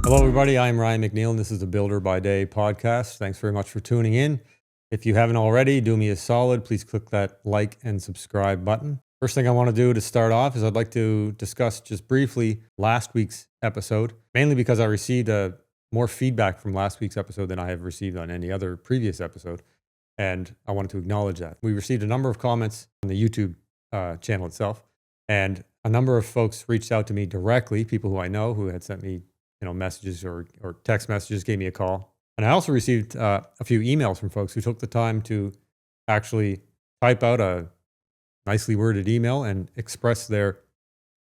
Hello, everybody. I'm Ryan McNeil, and this is the Builder by Day podcast. Thanks very much for tuning in. If you haven't already, do me a solid. Please click that like and subscribe button. First thing I want to do to start off is I'd like to discuss just briefly last week's episode, mainly because I received more feedback from last week's episode than I have received on any other previous episode. And I wanted to acknowledge that. We received a number of comments on the YouTube channel itself, and a number of folks reached out to me directly, people who I know who had sent me messages or text messages, gave me a call. And I also received a few emails from folks who took the time to actually type out a nicely worded email and express their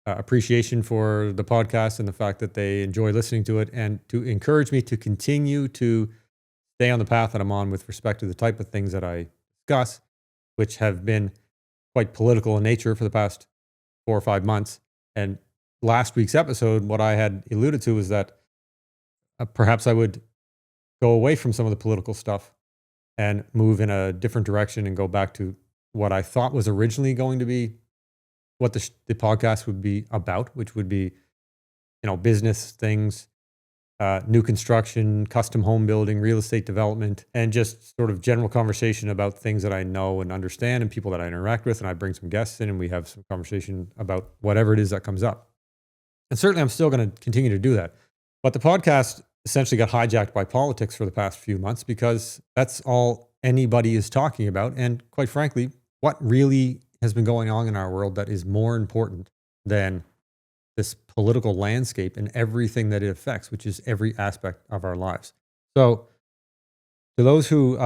appreciation for the podcast and the fact that they enjoy listening to it, and to encourage me to continue to stay on the path that I'm on with respect to the type of things that I discuss, which have been quite political in nature for the past 4 or 5 months. And last week's episode, what I had alluded to was that perhaps I would go away from some of the political stuff and move in a different direction and go back to what I thought was originally going to be what the podcast would be about, which would be, business things, new construction, custom home building, real estate development, and just sort of general conversation about things that I know and understand and people that I interact with. And I bring some guests in and we have some conversation about whatever it is that comes up. And certainly I'm still going to continue to do that. But the podcast essentially got hijacked by politics for the past few months, because that's all anybody is talking about. And quite frankly, what really has been going on in our world that is more important than this political landscape and everything that it affects, which is every aspect of our lives. So to those who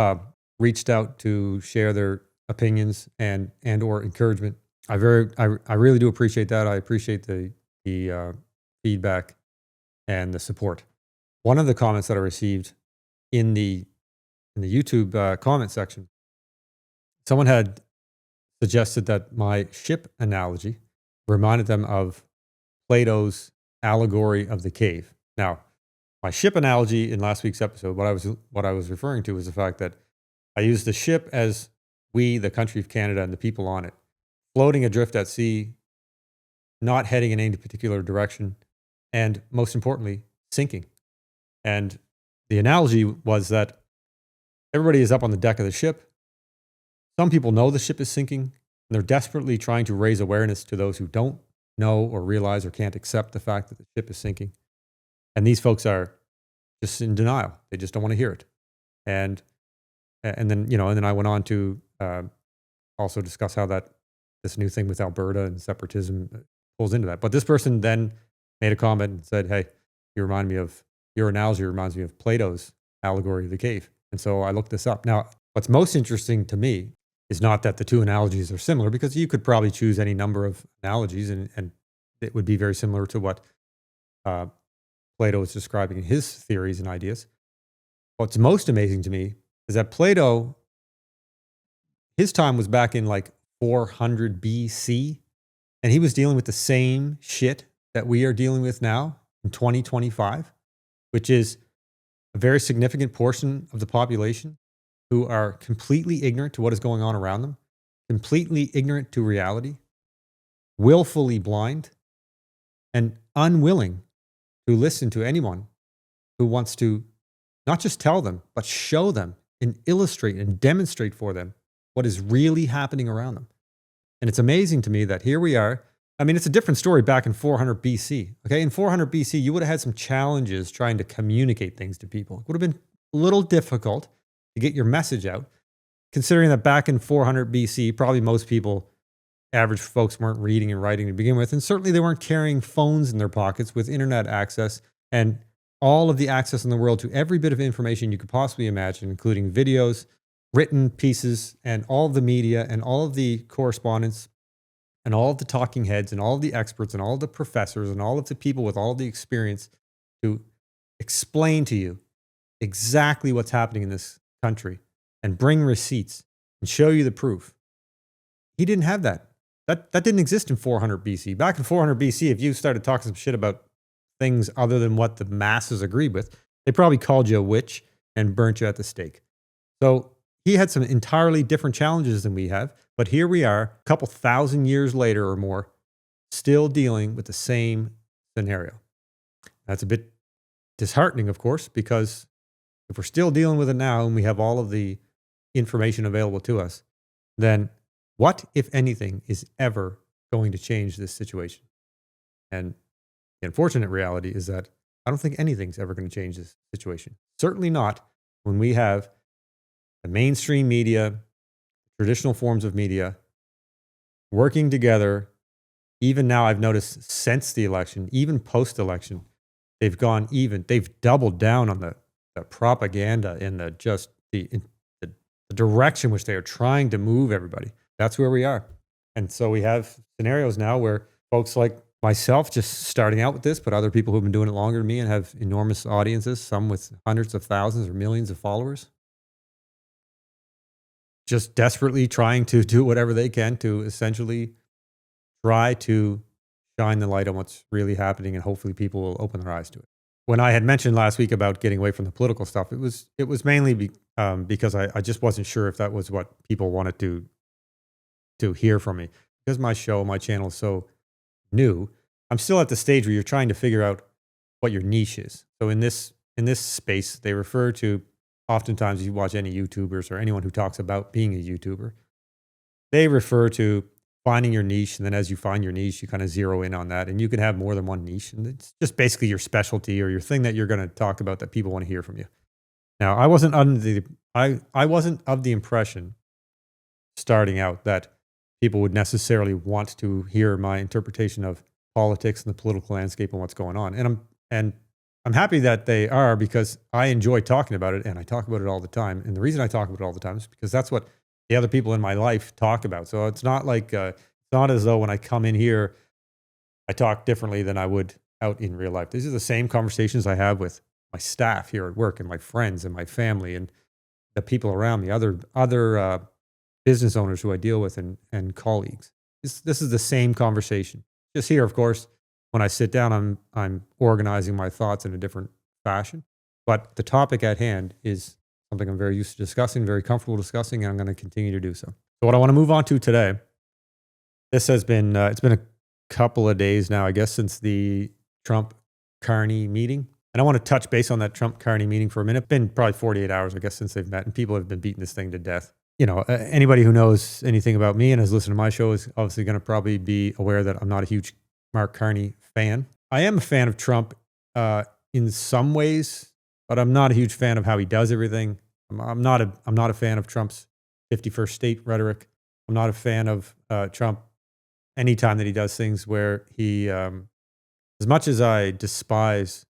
reached out to share their opinions and or encouragement, I really do appreciate that. I appreciate the feedback and the support. One of the comments that I received in the YouTube comment section, someone had suggested that my ship analogy reminded them of Plato's allegory of the cave. Now, my ship analogy in last week's episode, what I was referring to was the fact that I used the ship as we, the country of Canada, and the people on it, floating adrift at sea, not heading in any particular direction, and most importantly, sinking. And the analogy was that everybody is up on the deck of the ship. Some people know the ship is sinking, and they're desperately trying to raise awareness to those who don't know or realize or can't accept the fact that the ship is sinking. And these folks are just in denial. They just don't want to hear it. And then I went on to also discuss how that this new thing with Alberta and separatism pulls into that. But this person then made a comment and said, "Hey, your analogy reminds me of Plato's allegory of the cave." And so I looked this up. Now, what's most interesting to me is not that the two analogies are similar, because you could probably choose any number of analogies and it would be very similar to what Plato is describing in his theories and ideas. What's most amazing to me is that Plato, his time was back in like 400 BC, and he was dealing with the same shit that we are dealing with now in 2025, which is a very significant portion of the population who are completely ignorant to what is going on around them, completely ignorant to reality, willfully blind, and unwilling to listen to anyone who wants to not just tell them, but show them and illustrate and demonstrate for them what is really happening around them. And it's amazing to me that here we are. I mean, it's a different story back in 400 BC. Okay, in 400 BC, you would have had some challenges trying to communicate things to people. It would have been a little difficult to get your message out, considering that back in 400 BC, probably most people, average folks, weren't reading and writing to begin with. And certainly they weren't carrying phones in their pockets with internet access and all of the access in the world to every bit of information you could possibly imagine, including videos, written pieces, and all of the media and all of the correspondence and all of the talking heads and all of the experts and all of the professors and all of the people with all of the experience to explain to you exactly what's happening in this country and bring receipts and show you the proof. He didn't have that. That didn't exist in 400 BC. Back in 400 BC, if you started talking some shit about things other than what the masses agreed with, they probably called you a witch and burnt you at the stake. So he had some entirely different challenges than we have. But here we are, a couple thousand years later or more, still dealing with the same scenario. That's a bit disheartening, of course, because if we're still dealing with it now and we have all of the information available to us, then what, if anything, is ever going to change this situation? And the unfortunate reality is that I don't think anything's ever going to change this situation. Certainly not when we have the mainstream media, traditional forms of media working together. Even now, I've noticed since the election, even post-election, they've doubled down on the propaganda and the direction which they are trying to move everybody. That's where we are. And so we have scenarios now where folks like myself just starting out with this, but other people who've been doing it longer than me and have enormous audiences, some with hundreds of thousands or millions of followers, just desperately trying to do whatever they can to essentially try to shine the light on what's really happening, and hopefully people will open their eyes to it. When I had mentioned last week about getting away from the political stuff, it was mainly because I just wasn't sure if that was what people wanted to hear from me. Because my channel is so new, I'm still at the stage where you're trying to figure out what your niche is. So in this space, they refer to, oftentimes you watch any YouTubers or anyone who talks about being a YouTuber, they refer to finding your niche, and then as you find your niche, you kind of zero in on that, and you can have more than one niche, and it's just basically your specialty or your thing that you're going to talk about that people want to hear from you. Now, I wasn't of the impression starting out that people would necessarily want to hear my interpretation of politics and the political landscape and what's going on, and I'm happy that they are, because I enjoy talking about it, and I talk about it all the time. And the reason I talk about it all the time is because that's what the other people in my life talk about. So it's not like it's not as though when I come in here, I talk differently than I would out in real life. These are the same conversations I have with my staff here at work and my friends and my family and the people around me, other business owners who I deal with and colleagues. This is the same conversation. Just here, of course, when I sit down, I'm organizing my thoughts in a different fashion. But the topic at hand is something I'm very used to discussing, very comfortable discussing, and I'm going to continue to do so. So what I want to move on to today, this has been, it's been a couple of days now, I guess, since the Trump-Carney meeting. And I want to touch base on that Trump-Carney meeting for a minute. It's been probably 48 hours, I guess, since they've met, and people have been beating this thing to death. You know, anybody who knows anything about me and has listened to my show is obviously going to probably be aware that I'm not a huge Mark Carney fan. I am a fan of Trump in some ways, but I'm not a huge fan of how he does everything. I'm not a fan of Trump's 51st state rhetoric. I'm not a fan of Trump anytime that he does things where he, as much as I despise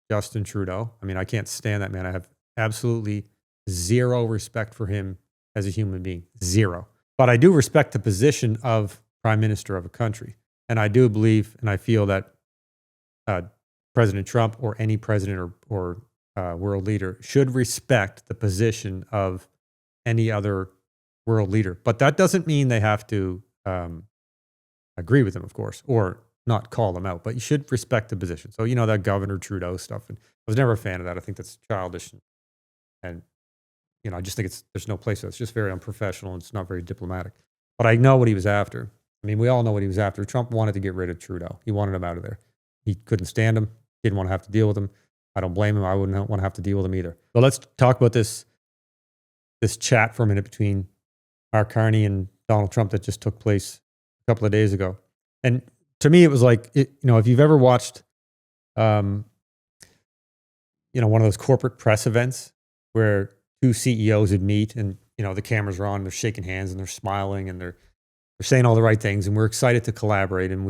Justin Trudeau, I mean, I can't stand that man. I have absolutely zero respect for him as a human being. Zero. But I do respect the position of Prime Minister of a country. And I do believe and I feel that President Trump or any president or world leader should respect the position of any other world leader. But that doesn't mean they have to agree with him, of course, or not call them out. But you should respect the position. So, you know, that Governor Trudeau stuff. And I was never a fan of that. I think that's childish. And you know, I just think there's no place for it. It's just very unprofessional and it's not very diplomatic. But I know what he was after. I mean, we all know what he was after. Trump wanted to get rid of Trudeau. He wanted him out of there. He couldn't stand him. Didn't want to have to deal with him. I don't blame him. I wouldn't want to have to deal with him either. But let's talk about this chat for a minute between Mark Carney and Donald Trump that just took place a couple of days ago. And to me, it was like, you know, if you've ever watched, you know, one of those corporate press events where two CEOs would meet and, you know, the cameras are on, and they're shaking hands and they're smiling and they're saying all the right things and we're excited to collaborate and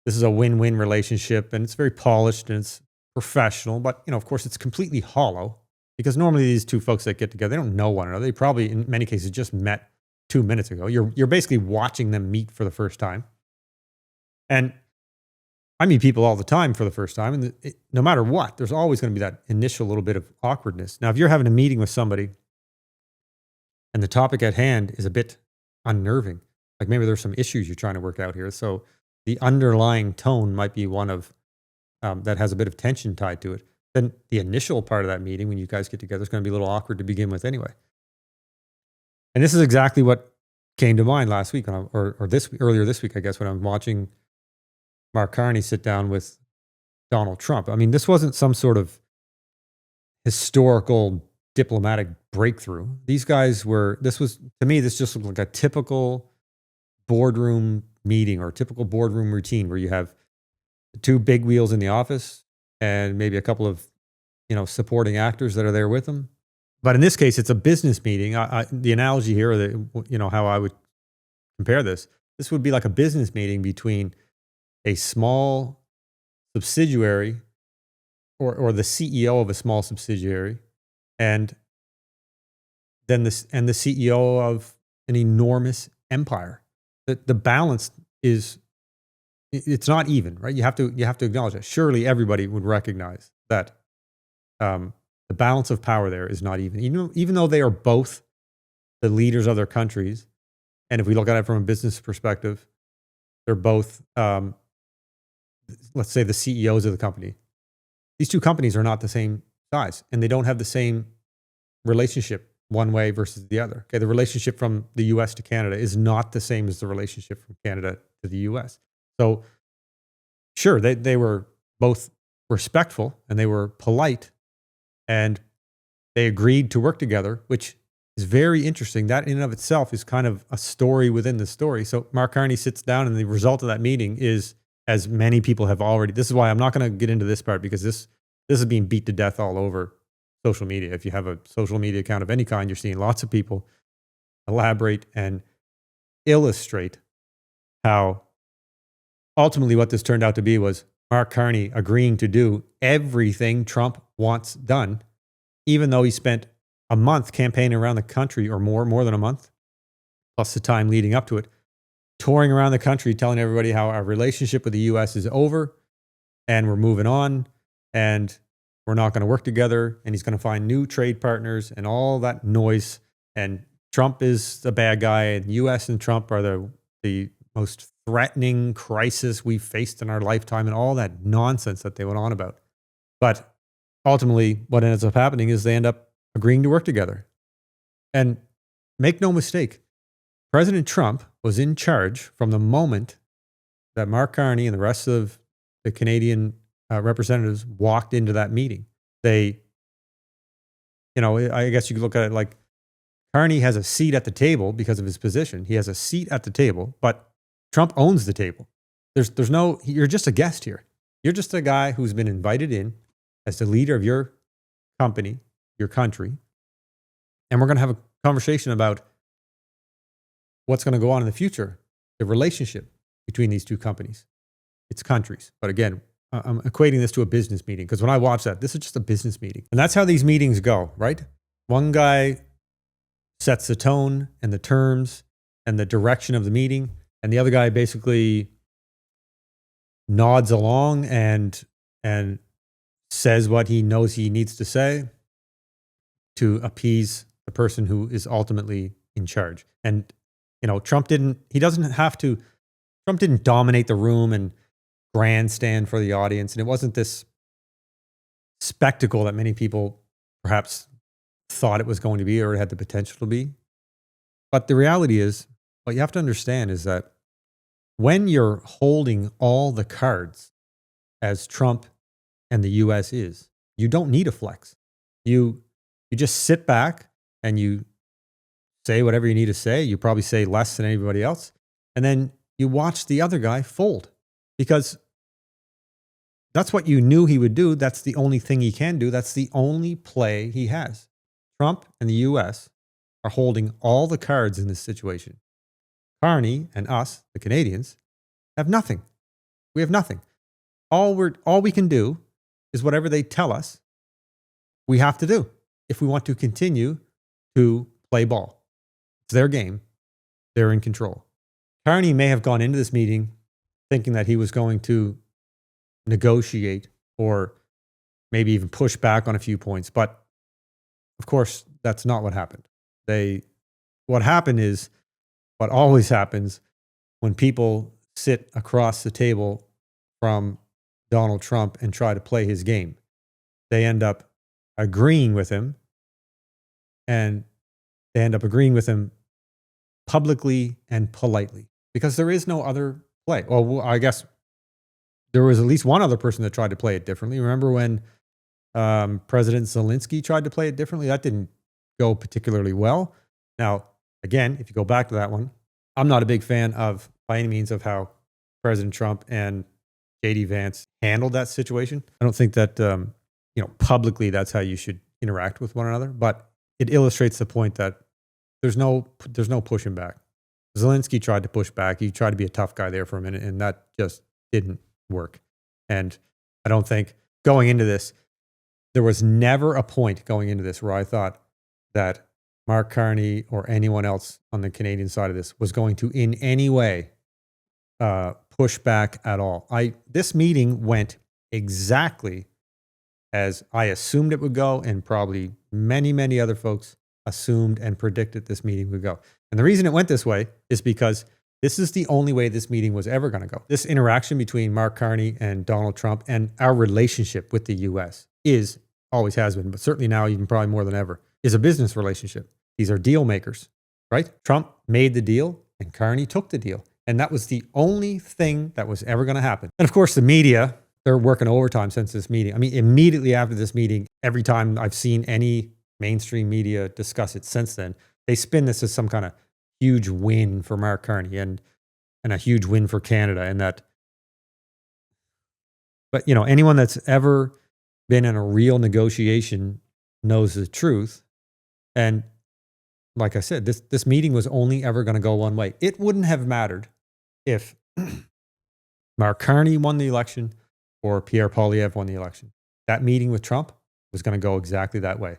this is a win-win relationship and it's very polished and it's professional, but, you know, of course it's completely hollow because normally these two folks that get together, they don't know one another. They probably, in many cases, just met 2 minutes ago. You're basically watching them meet for the first time. And I meet people all the time for the first time, and no matter what, there's always going to be that initial little bit of awkwardness. Now, if you're having a meeting with somebody and the topic at hand is a bit unnerving, like maybe there's some issues you're trying to work out here, so the underlying tone might be one of that has a bit of tension tied to it, then the initial part of that meeting when you guys get together is going to be a little awkward to begin with anyway. And this is exactly what came to mind last week, earlier this week, I guess, when I'm watching Mark Carney sit down with Donald Trump. I mean, this wasn't some sort of historical diplomatic breakthrough. These guys were, this was, to me, this just looked like a typical boardroom meeting or typical boardroom routine where you have two big wheels in the office and maybe a couple of, supporting actors that are there with them. But in this case, it's a business meeting. The analogy here, or how I would compare this would be like a business meeting between a small subsidiary or the CEO of a small subsidiary and then the CEO of an enormous empire. The balance is, it's not even, right? You have to acknowledge that. Surely everybody would recognize that the balance of power there is not even. Even though they are both the leaders of their countries, and if we look at it from a business perspective, they're both, let's say, the CEOs of the company. These two companies are not the same size, and they don't have the same relationship one way versus the other. Okay, the relationship from the US to Canada is not the same as the relationship from Canada to the US. So sure, they were both respectful and they were polite and they agreed to work together, which is very interesting. That in and of itself is kind of a story within the story. So Mark Carney sits down and the result of that meeting is, as many people have already, this is why I'm not going to get into this part because this is being beat to death all over social media. If you have a social media account of any kind, you're seeing lots of people elaborate and illustrate how ultimately what this turned out to be was Mark Carney agreeing to do everything Trump wants done, even though he spent a month campaigning around the country or more than a month, plus the time leading up to it, touring around the country, telling everybody how our relationship with the US is over and we're moving on and we're not going to work together and he's going to find new trade partners and all that noise. And Trump is the bad guy and US and Trump are the most threatening crisis we've faced in our lifetime and all that nonsense that they went on about. But ultimately, what ends up happening is they end up agreeing to work together. And make no mistake, President Trump was in charge from the moment that Mark Carney and the rest of the Canadian representatives walked into that meeting. They, I guess you could look at it like Carney has a seat at the table because of his position. He has a seat at the table, but Trump owns the table. There's no, you're just a guest here. You're just a guy who's been invited in as the leader of your company, your country. And we're going to have a conversation about what's going to go on in the future, the relationship between these two companies. It's countries. But again, I'm equating this to a business meeting because when I watch that, this is just a business meeting. And that's how these meetings go, right? One guy sets the tone and the terms and the direction of the meeting, and the other guy basically nods along and says what he knows he needs to say to appease the person who is ultimately in charge. And Trump didn't dominate the room and grandstand for the audience. And it wasn't this spectacle that many people perhaps thought it was going to be or it had the potential to be. But the reality is, what you have to understand is that when you're holding all the cards as Trump and the US is, you don't need a flex. You just sit back and you say whatever you need to say. You probably say less than anybody else. And then you watch the other guy fold because that's what you knew he would do. That's the only thing he can do. That's the only play he has. Trump and the US are holding all the cards in this situation. Carney and us, the Canadians, have nothing. We have nothing. All we can do is whatever they tell us we have to do if we want to continue to play ball. It's their game. They're in control. Carney may have gone into this meeting thinking that he was going to negotiate or maybe even push back on a few points. But of course, that's not what happened. What happened is what always happens when people sit across the table from Donald Trump and try to play his game. They end up agreeing with him, and they end up agreeing with him publicly and politely because there is no other play. Well, I guess there was at least one other person that tried to play it differently. Remember when President Zelensky tried to play it differently. That didn't go particularly well. Now, again, if you go back to that one, I'm not a big fan of, by any means, of how President Trump and JD Vance handled that situation. I don't think that, publicly that's how you should interact with one another, but it illustrates the point that there's no pushing back. Zelensky tried to push back. He tried to be a tough guy there for a minute, and that just didn't work. And I don't think going into this, there was never a point going into this where I thought that Mark Carney or anyone else on the Canadian side of this was going to in any way push back at all. This meeting went exactly as I assumed it would go, and probably many, many other folks assumed and predicted this meeting would go. And the reason it went this way is because this is the only way this meeting was ever going to go. This interaction between Mark Carney and Donald Trump and our relationship with the U.S. always has been, but certainly now even probably more than ever, is a business relationship. These are deal makers, right? Trump made the deal and Carney took the deal. And that was the only thing that was ever going to happen. And of course, the media, they're working overtime since this meeting. I mean, immediately after this meeting, every time I've seen any mainstream media discuss it since then, they spin this as some kind of huge win for Mark Carney and a huge win for Canada. And that, but anyone that's ever been in a real negotiation knows the truth. And like I said, this meeting was only ever going to go one way. It wouldn't have mattered if Mark Carney won the election or Pierre Poilievre won the election. That meeting with Trump was going to go exactly that way.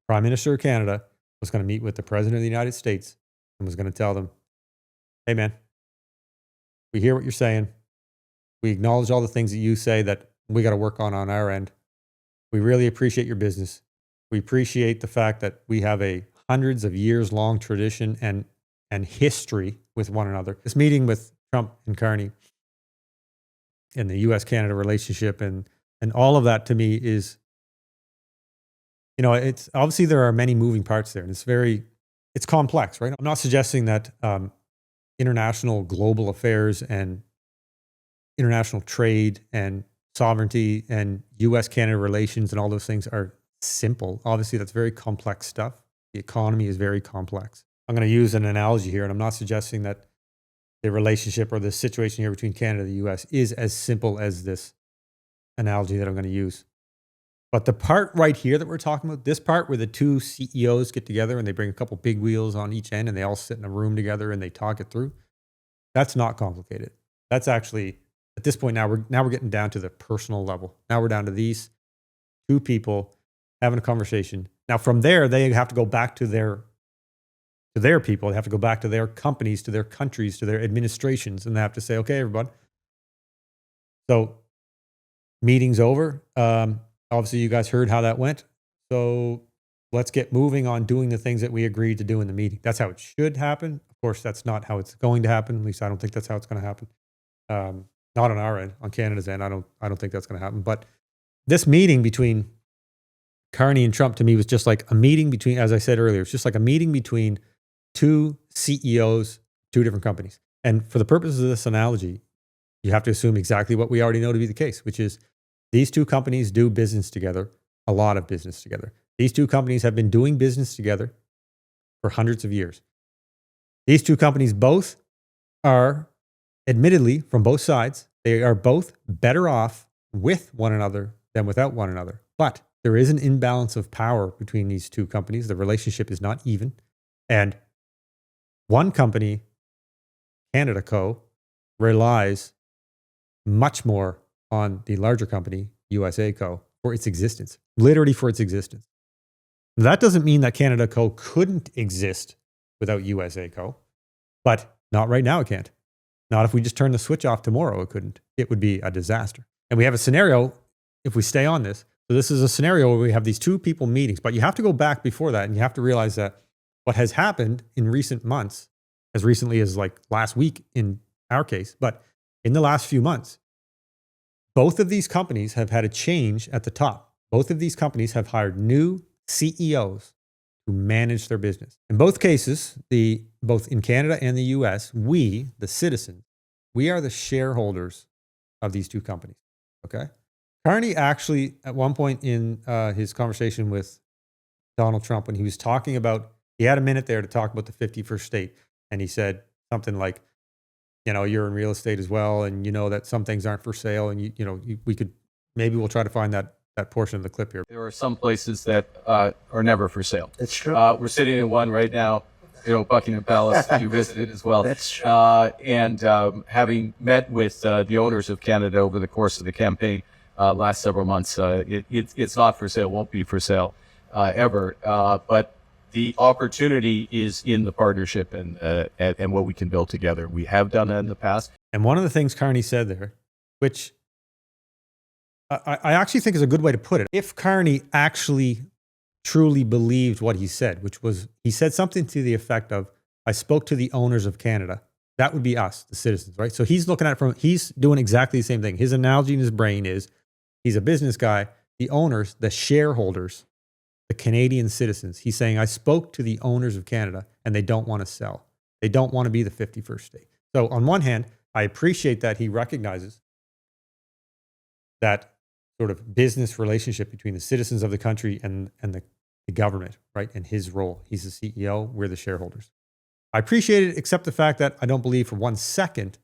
Prime Minister of Canada was going to meet with the President of the United States and was going to tell them, hey man, we hear what you're saying. We acknowledge all the things that you say that we got to work on our end. We really appreciate your business. We appreciate the fact that we have a hundreds of years long tradition and history with one another. This meeting with Trump and Carney and the U.S.-Canada relationship and all of that to me is, it's obviously there are many moving parts there, and it's complex, right? I'm not suggesting that international global affairs and international trade and sovereignty and U.S.-Canada relations and all those things are simple. Obviously, that's very complex stuff. The economy is very complex. I'm going to use an analogy here, and I'm not suggesting that the relationship or the situation here between Canada and the U.S. is as simple as this analogy that I'm going to use. But the part right here that we're talking about, this part where the two CEOs get together and they bring a couple big wheels on each end and they all sit in a room together and they talk it through, that's not complicated. That's actually, at this point now we're getting down to the personal level. Now we're down to these two people having a conversation. Now from there, they have to go back to their people. They have to go back to their companies, to their countries, to their administrations, and they have to say, okay, everybody. So meeting's over. Obviously, you guys heard how that went. So let's get moving on doing the things that we agreed to do in the meeting. That's how it should happen. Of course, that's not how it's going to happen. At least I don't think that's how it's going to happen. Not on our end, on Canada's end. I don't think that's going to happen. But this meeting between Carney and Trump to me was just like a meeting between, as I said earlier, it's just like a meeting between two CEOs, two different companies. And for the purposes of this analogy, you have to assume exactly what we already know to be the case, which is these two companies do business together, a lot of business together. These two companies have been doing business together for hundreds of years. These two companies both are, admittedly, from both sides, they are both better off with one another than without one another. But there is an imbalance of power between these two companies. The relationship is not even. And one company, Canada Co., relies much more on the larger company, USA Co., for its existence, literally for its existence. That doesn't mean that Canada Co. couldn't exist without USA Co., but not right now it can't. Not if we just turn the switch off tomorrow, it couldn't. It would be a disaster. And we have a scenario, if we stay on this, so this is a scenario where we have these two people meetings, but you have to go back before that and you have to realize that what has happened in recent months, as recently as like last week in our case, but in the last few months, both of these companies have had a change at the top. Both of these companies have hired new CEOs to manage their business. In both cases, both in Canada and the US, we, the citizens, we are the shareholders of these two companies. Okay? Carney actually, at one point in his conversation with Donald Trump, when he was talking about, he had a minute there to talk about the 51st state. And he said something like, you're in real estate as well. And you know that some things aren't for sale. And maybe we'll try to find that portion of the clip here. There are some places that are never for sale. That's true. We're sitting in one right now, Buckingham Palace. You visited as well. That's true. And having met with the owners of Canada over the course of the campaign last several months, it's not for sale, won't be for sale ever. But the opportunity is in the partnership and what we can build together. We have done that in the past. And one of the things Carney said there, which I actually think is a good way to put it. If Carney actually truly believed what he said, which was, he said something to the effect of, I spoke to the owners of Canada. That would be us, the citizens, right? So he's looking at it he's doing exactly the same thing. His analogy in his brain is, he's a business guy, the owners, the shareholders, the Canadian citizens. He's saying, I spoke to the owners of Canada and they don't want to sell. They don't want to be the 51st state. So on one hand, I appreciate that he recognizes that sort of business relationship between the citizens of the country and the government, right? And his role. He's the CEO, we're the shareholders. I appreciate it, except the fact that I don't believe for 1 second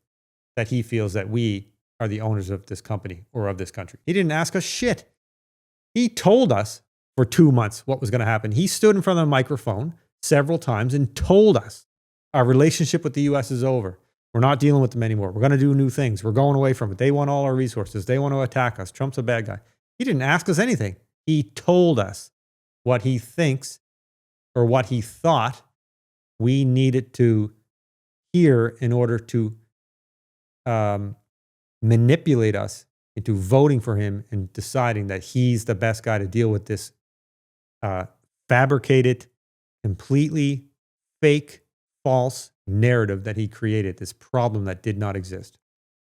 that he feels that we are the owners of this company or of this country. He didn't ask us shit. He told us for 2 months what was going to happen. He stood in front of a microphone several times and told us our relationship with the U.S. is over. We're not dealing with them anymore. We're going to do new things. We're going away from it. They want all our resources. They want to attack us. Trump's a bad guy. He didn't ask us anything. He told us what he thinks or what he thought we needed to hear in order to manipulate us into voting for him and deciding that he's the best guy to deal with this fabricated, completely fake, false narrative that he created, this problem that did not exist.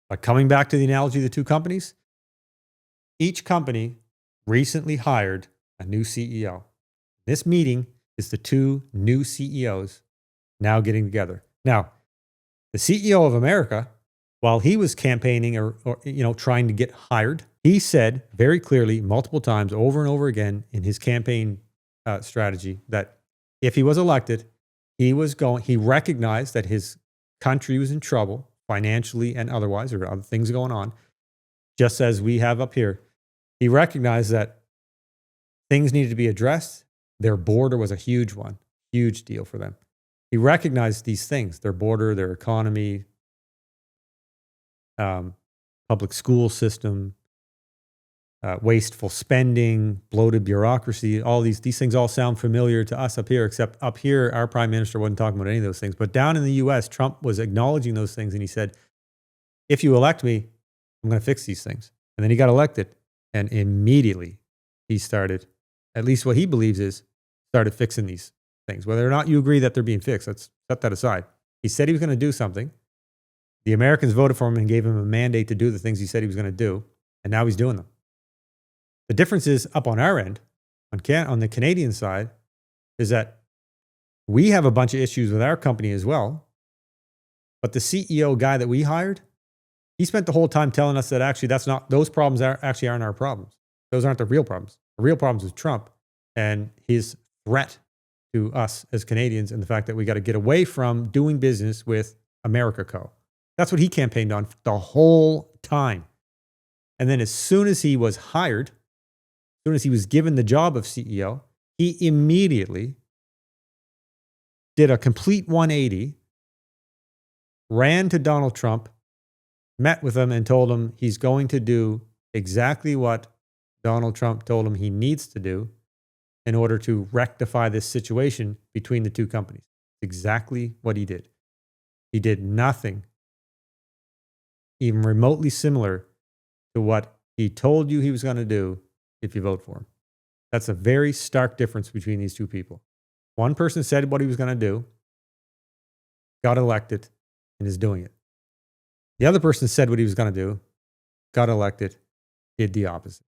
But coming back to the analogy of the two companies, each company recently hired a new CEO. This meeting is the two new CEOs now getting together. Now, the CEO of America, while he was campaigning or trying to get hired, he said very clearly multiple times over and over again in his campaign strategy that if he was elected, he recognized that his country was in trouble financially and otherwise, or other things going on, just as we have up here. He recognized that things needed to be addressed. Their border was a huge one, huge deal for them. He recognized these things, their border, their economy, public school system, wasteful spending, bloated bureaucracy, all these things all sound familiar to us up here, except up here, our prime minister wasn't talking about any of those things. But down in the US, Trump was acknowledging those things. And he said, if you elect me, I'm going to fix these things. And then he got elected. And immediately he started, at least what he believes is, started fixing these things. Whether or not you agree that they're being fixed, let's set that aside. He said he was going to do something. The Americans voted for him and gave him a mandate to do the things he said he was going to do. And now he's doing them. The difference is up on our end, on the Canadian side, is that we have a bunch of issues with our company as well. But the CEO guy that we hired, he spent the whole time telling us that actually those problems actually aren't our problems. Those aren't the real problems. The real problems is Trump and his threat to us as Canadians and the fact that we got to get away from doing business with America Co. That's what he campaigned on the whole time. And then as soon as he was hired, as soon as he was given the job of CEO, he immediately did a complete 180, ran to Donald Trump, met with him and told him he's going to do exactly what Donald Trump told him he needs to do in order to rectify this situation between the two companies. Exactly what he did. He did nothing even remotely similar to what he told you he was going to do if you vote for him. That's a very stark difference between these two people. One person said what he was going to do, got elected, and is doing it. The other person said what he was going to do, got elected, did the opposite.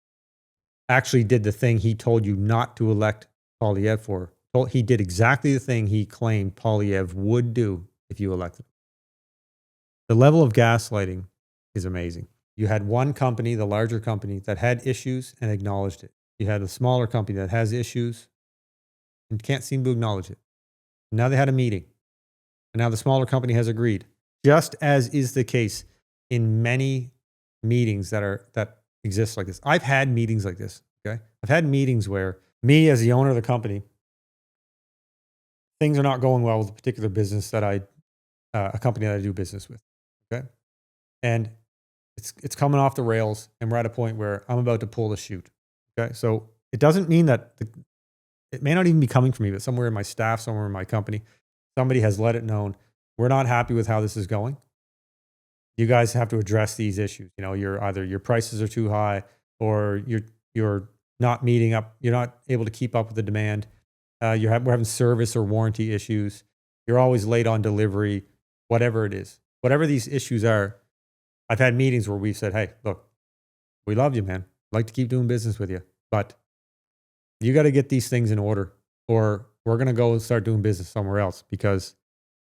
Actually did the thing he told you not to elect Poilievre for. He did exactly the thing he claimed Poilievre would do if you elected him. The level of gaslighting is amazing. You had one company, the larger company, that had issues and acknowledged it. You had a smaller company that has issues and can't seem to acknowledge it. Now they had a meeting, and now the smaller company has agreed. Just as is the case in many meetings that exist like this. I've had meetings like this. Okay, I've had meetings where me, as the owner of the company, things are not going well with a particular business that a company that I do business with. Okay, and it's coming off the rails, and we're at a point where I'm about to pull the chute. Okay, so it doesn't mean that it may not even be coming from me, but somewhere in my staff, somewhere in my company, somebody has let it known we're not happy with how this is going. You guys have to address these issues. You know, either your prices are too high, or you're not meeting up. You're not able to keep up with the demand. We're having service or warranty issues. You're always late on delivery. Whatever it is, whatever these issues are, I've had meetings where we've said, "Hey, look, we love you, man. I'd like to keep doing business with you, but you got to get these things in order, or we're going to go and start doing business somewhere else because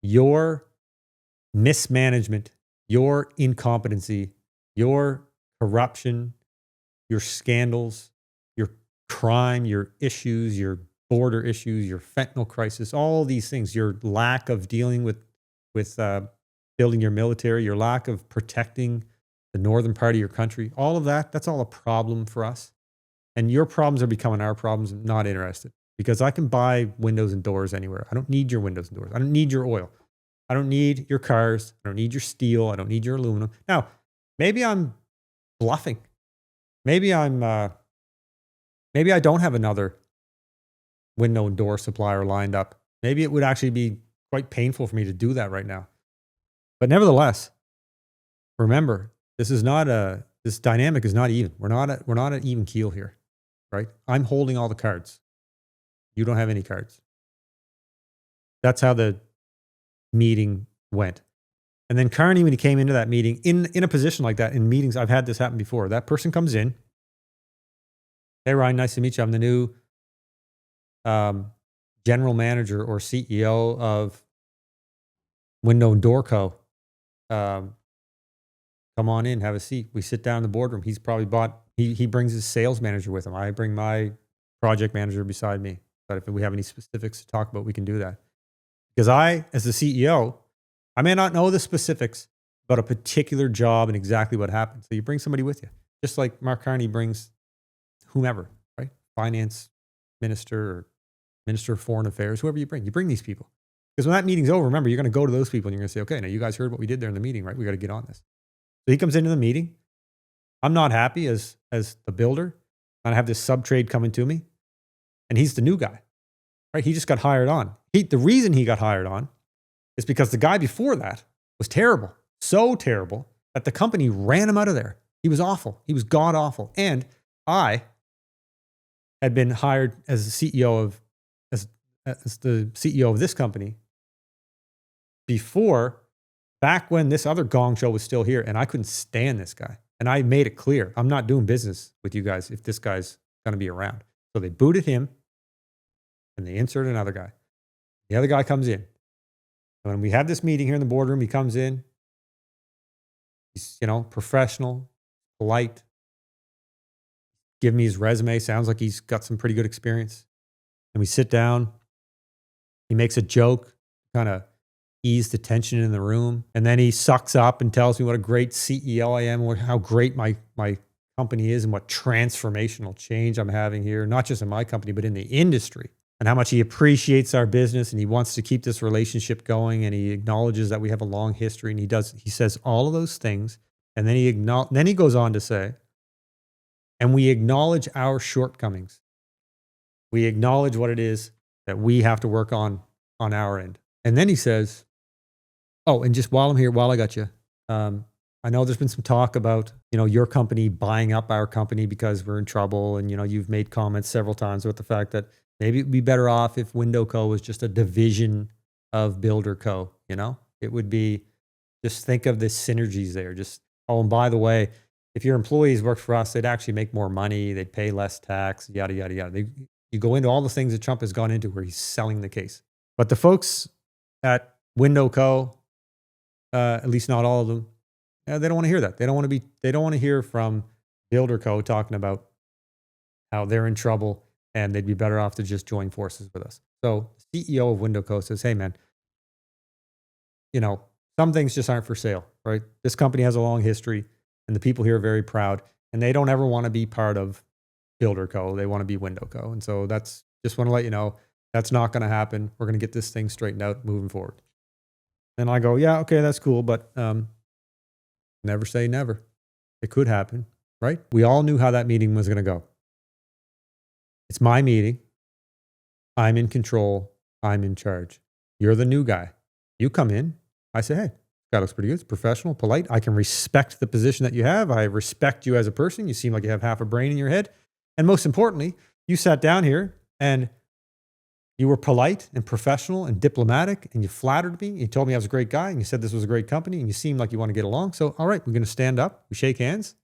your mismanagement, your incompetency, your corruption, your scandals, your crime, your issues, your border issues, your fentanyl crisis, all these things, your lack of dealing with building your military, your lack of protecting the northern part of your country, all of that, that's all a problem for us. And your problems are becoming our problems. I'm not interested because I can buy windows and doors anywhere. I don't need your windows and doors. I don't need your oil. I don't need your cars. I don't need your steel. I don't need your aluminum. Now, maybe I'm bluffing. Maybe maybe I don't have another window and door supplier lined up. Maybe it would actually be quite painful for me to do that right now. But nevertheless, remember, this dynamic is not even. We're not at even keel here, right? I'm holding all the cards. You don't have any cards. That's how the meeting went. And then Carney, when he came into that meeting, in a position like that, in meetings, I've had this happen before. That person comes in. Hey, Ryan, nice to meet you. I'm the new general manager or CEO of Window and Door Co. Come on in, have a seat. We sit down in the boardroom. He's probably he brings his sales manager with him. I bring my project manager beside me. But if we have any specifics to talk about, we can do that. Because I, as the CEO, I may not know the specifics about a particular job and exactly what happened. So you bring somebody with you. Just like Mark Carney brings whomever, right? Finance minister or minister of foreign affairs, whoever you bring these people. Because when that meeting's over, remember, you're going to go to those people and you're going to say, okay, now you guys heard what we did there in the meeting, right? We got to get on this. So he comes into the meeting. I'm not happy as the builder. I have this sub-trade coming to me. And he's the new guy, right? He just got hired on. The reason he got hired on is because the guy before that was terrible. So terrible that the company ran him out of there. He was awful. He was god awful. And I had been hired as the CEO of this company back when this other gong show was still here, and I couldn't stand this guy. And I made it clear, I'm not doing business with you guys if this guy's going to be around. So they booted him, and they inserted another guy. The other guy comes in. And when we have this meeting here in the boardroom, he comes in. He's, professional, polite. Give me his resume. Sounds like he's got some pretty good experience. And we sit down. He makes a joke, kind of ease the tension in the room. And then he sucks up and tells me what a great CEO I am, how great my company is, and what transformational change I'm having here, not just in my company, but in the industry, and how much he appreciates our business and he wants to keep this relationship going. And he acknowledges that we have a long history, and he says all of those things. And then he goes on to say, and we acknowledge our shortcomings. We acknowledge what it is that we have to work on our end. And then he says, oh, and just while I'm here, while I got you, I know there's been some talk about, your company buying up our company because we're in trouble. And, you've made comments several times about the fact that maybe it'd be better off if Window Co. was just a division of Builder Co. It would be, just think of the synergies there. And by the way, if your employees worked for us, they'd actually make more money. They'd pay less tax, yada, yada, yada. You go into all the things that Trump has gone into where he's selling the case. But the folks at Window Co., at least not all of them, They don't want to hear that. They don't want to hear from Builder Co. talking about how they're in trouble and they'd be better off to just join forces with us. So the CEO of Window Co. says, hey man, some things just aren't for sale, right? This company has a long history and the people here are very proud and they don't ever want to be part of Builder Co. They want to be Window Co. And so just want to let you know, that's not going to happen. We're going to get this thing straightened out moving forward. And I go, yeah, okay, that's cool. But never say never. It could happen, right? We all knew how that meeting was going to go. It's my meeting. I'm in control. I'm in charge. You're the new guy. You come in. I say, hey, that looks pretty good. It's professional, polite. I can respect the position that you have. I respect you as a person. You seem like you have half a brain in your head. And most importantly, you sat down here and you were polite and professional and diplomatic and you flattered me. You told me I was a great guy and you said this was a great company and you seemed like you want to get along. So, all right, we're going to stand up. We shake hands.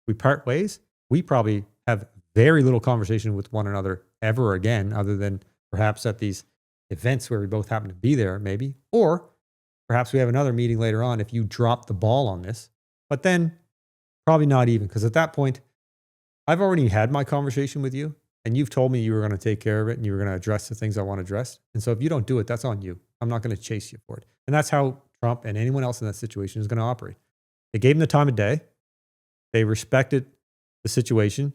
We part ways. We probably have very little conversation with one another ever again, other than perhaps at these events where we both happen to be there, maybe. Or perhaps we have another meeting later on if you drop the ball on this. But then probably not even, because at that point, I've already had my conversation with you and you've told me you were going to take care of it and you were going to address the things I want to address. And so if you don't do it, that's on you. I'm not going to chase you for it. And that's how Trump and anyone else in that situation is going to operate. They gave him the time of day. They respected the situation.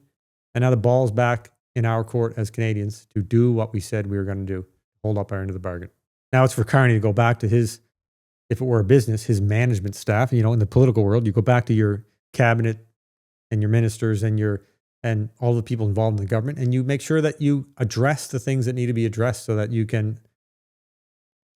And now the ball's back in our court as Canadians to do what we said we were going to do, hold up our end of the bargain. Now it's for Carney to go back to his, if it were a business, his management staff. In the political world, you go back to your cabinet and your ministers and all the people involved in the government, and you make sure that you address the things that need to be addressed so that you can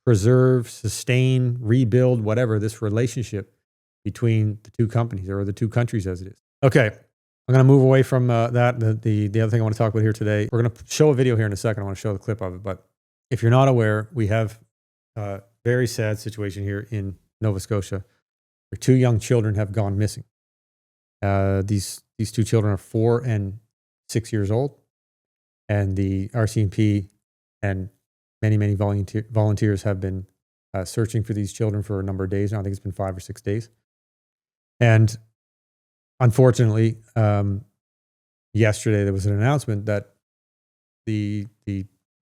preserve, sustain, rebuild, whatever, this relationship between the two companies or the two countries as it is. Okay, I'm going to move away from that. The other thing I want to talk about here today, we're going to show a video here in a second. I want to show the clip of it. But if you're not aware, we have a very sad situation here in Nova Scotia where two young children have gone missing. These two children are 4 and 6 years old, and the RCMP and many volunteers have been searching for these children for a number of days now. I think it's been 5 or 6 days. And unfortunately, yesterday there was an announcement that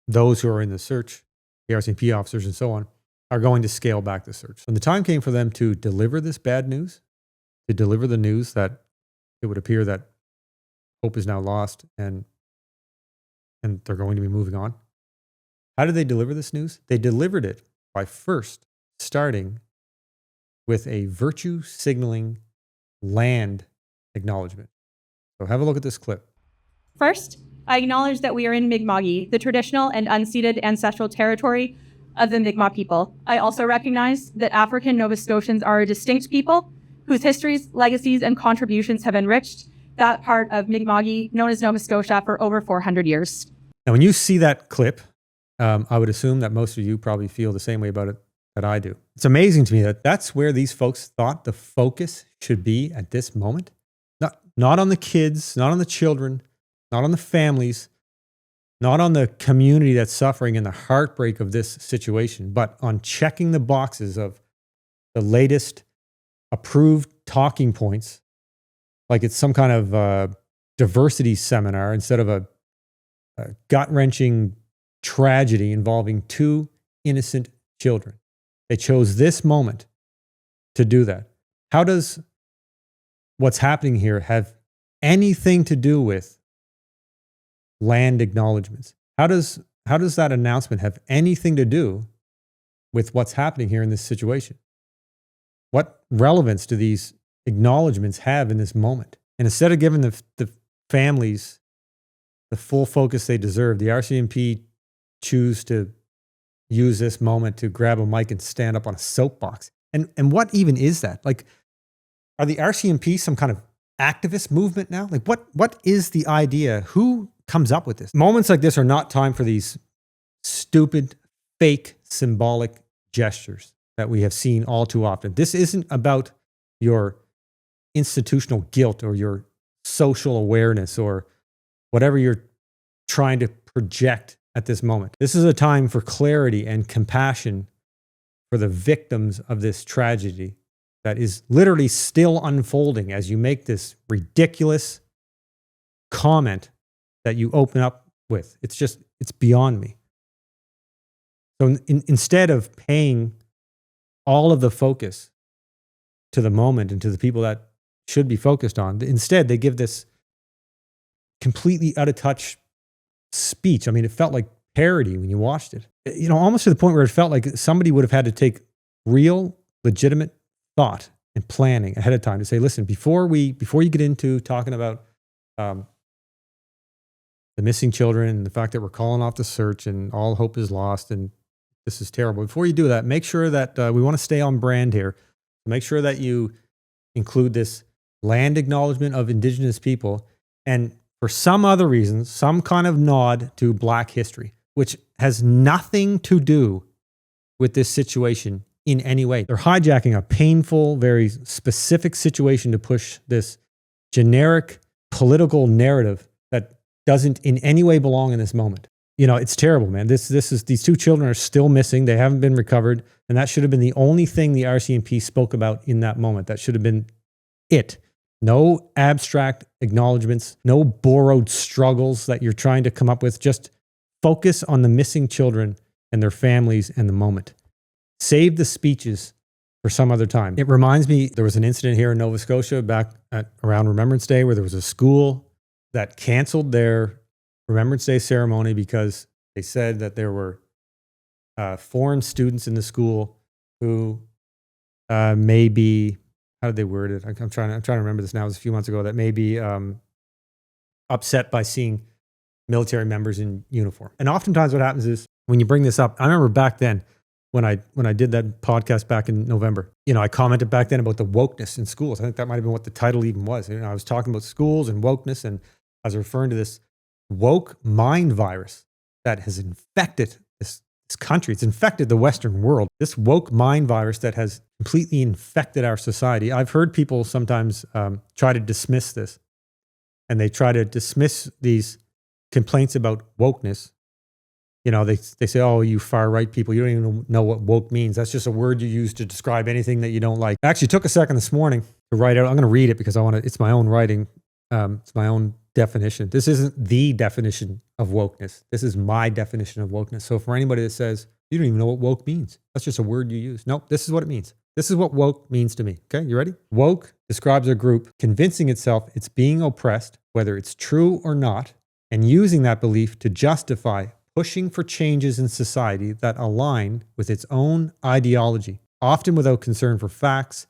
those who are in the search, the RCMP officers and so on, are going to scale back the search. When the time came for them to deliver this bad news, to deliver the news that it would appear that hope is now lost and they're going to be moving on. How did they deliver this news? They delivered it by first starting with a virtue signaling land acknowledgement. So have a look at this clip. First, I acknowledge that we are in Mi'kma'ki, the traditional and unceded ancestral territory of the Mi'kmaq people. I also recognize that African Nova Scotians are a distinct people whose histories, legacies, and contributions have enriched that part of Mi'kma'ki known as Nova Scotia for over 400 years. Now, when you see that clip, I would assume that most of you probably feel the same way about it that I do. It's amazing to me that that's where these folks thought the focus should be at this moment. Not on the kids, not on the children, not on the families, not on the community that's suffering and the heartbreak of this situation, but on checking the boxes of the latest approved talking points, like it's some kind of diversity seminar instead of a gut-wrenching tragedy involving two innocent children. They chose this moment to do that. How does what's happening here have anything to do with land acknowledgements? How does that announcement have anything to do with what's happening here in this situation? What relevance do these acknowledgements have in this moment? And instead of giving the families the full focus they deserve, the RCMP choose to use this moment to grab a mic and stand up on a soapbox. And what even is that? Like, are the RCMP some kind of activist movement now? Like, what is the idea? Who comes up with this? Moments like this are not time for these stupid, fake, symbolic gestures that we have seen all too often. This isn't about your institutional guilt or your social awareness or whatever you're trying to project at this moment. This is a time for clarity and compassion for the victims of this tragedy that is literally still unfolding as you make this ridiculous comment that you open up with. It's beyond me. So instead of paying all of the focus to the moment and to the people that should be focused on, instead they give this completely out of touch speech. I mean, it felt like parody when you watched it. You know, almost to the point where it felt like somebody would have had to take real, legitimate thought and planning ahead of time to say, listen, before you get into talking about the missing children and the fact that we're calling off the search and all hope is lost and this is terrible. Before you do that, make sure that we want to stay on brand here. Make sure that you include this land acknowledgement of Indigenous people and for some other reason, some kind of nod to Black history, which has nothing to do with this situation in any way. They're hijacking a painful, very specific situation to push this generic political narrative that doesn't in any way belong in this moment. You know, it's terrible, man. These two children are still missing. They haven't been recovered. And that should have been the only thing the RCMP spoke about in that moment. That should have been it. No abstract acknowledgements, no borrowed struggles that you're trying to come up with. Just focus on the missing children and their families and the moment. Save the speeches for some other time. It reminds me, there was an incident here in Nova Scotia back around Remembrance Day where there was a school that canceled their Remembrance Day ceremony because they said that there were foreign students in the school who may be, how did they word it? I'm trying to remember this now. It was a few months ago, that may be upset by seeing military members in uniform. And oftentimes what happens is when you bring this up, I remember back then when I did that podcast back in November, you know, I commented back then about the wokeness in schools. I think that might have been what the title even was. You know, I was talking about schools and wokeness, and I was referring to this woke mind virus that has infected this country. It's infected the Western world. This woke mind virus that has completely infected our society. I've heard people sometimes try to dismiss this, and they try to dismiss these complaints about wokeness. You know, they say, oh, you far right people, you don't even know what woke means. That's just a word you use to describe anything that you don't like. I actually took a second this morning to write out. I'm going to read it because it's my own writing. It's my own definition. This isn't the definition of wokeness. This is my definition of wokeness. So for anybody that says, you don't even know what woke means, that's just a word you use. Nope, this is what it means. This is what woke means to me. Okay, you ready? Woke describes a group convincing itself it's being oppressed, whether it's true or not, and using that belief to justify pushing for changes in society that align with its own ideology, often without concern for facts,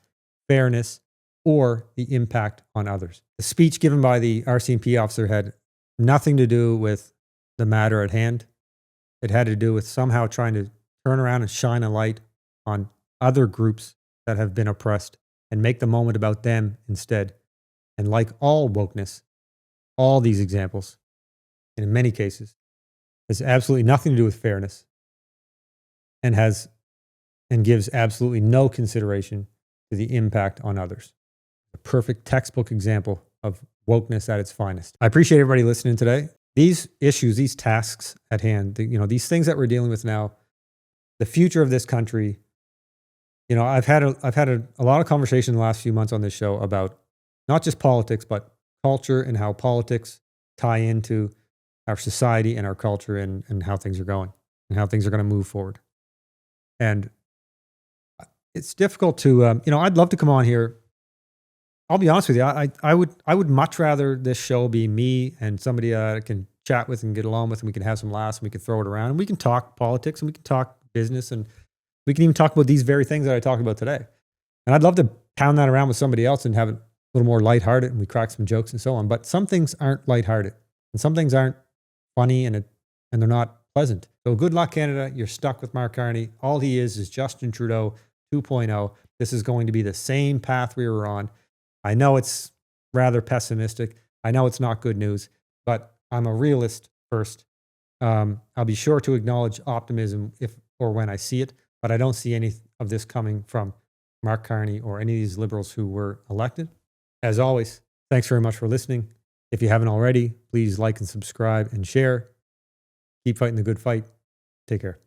fairness, or the impact on others. The speech given by the RCMP officer had nothing to do with the matter at hand. It had to do with somehow trying to turn around and shine a light on other groups that have been oppressed and make the moment about them instead. And like all wokeness, all these examples, and in many cases, has absolutely nothing to do with fairness and gives absolutely no consideration to the impact on others. A perfect textbook example of wokeness at its finest. I appreciate everybody listening today. These issues, these tasks at hand, these things that we're dealing with now, the future of this country. You know, I've had a lot of conversation in the last few months on this show about not just politics, but culture and how politics tie into our society and our culture and how things are going and how things are going to move forward. And it's difficult to, I'd love to come on here. I'll be honest with you. I would much rather this show be me and somebody I can chat with and get along with, and we can have some laughs and we can throw it around and we can talk politics and we can talk business and we can even talk about these very things that I talked about today. And I'd love to pound that around with somebody else and have it a little more lighthearted and we crack some jokes and so on. But some things aren't lighthearted and some things aren't funny and they're not pleasant. So good luck, Canada. You're stuck with Mark Carney. All he is Justin Trudeau 2.0. This is going to be the same path we were on. I know it's rather pessimistic. I know it's not good news, but I'm a realist first. I'll be sure to acknowledge optimism if or when I see it, but I don't see any of this coming from Mark Carney or any of these liberals who were elected. As always, thanks very much for listening. If you haven't already, please like and subscribe and share. Keep fighting the good fight. Take care.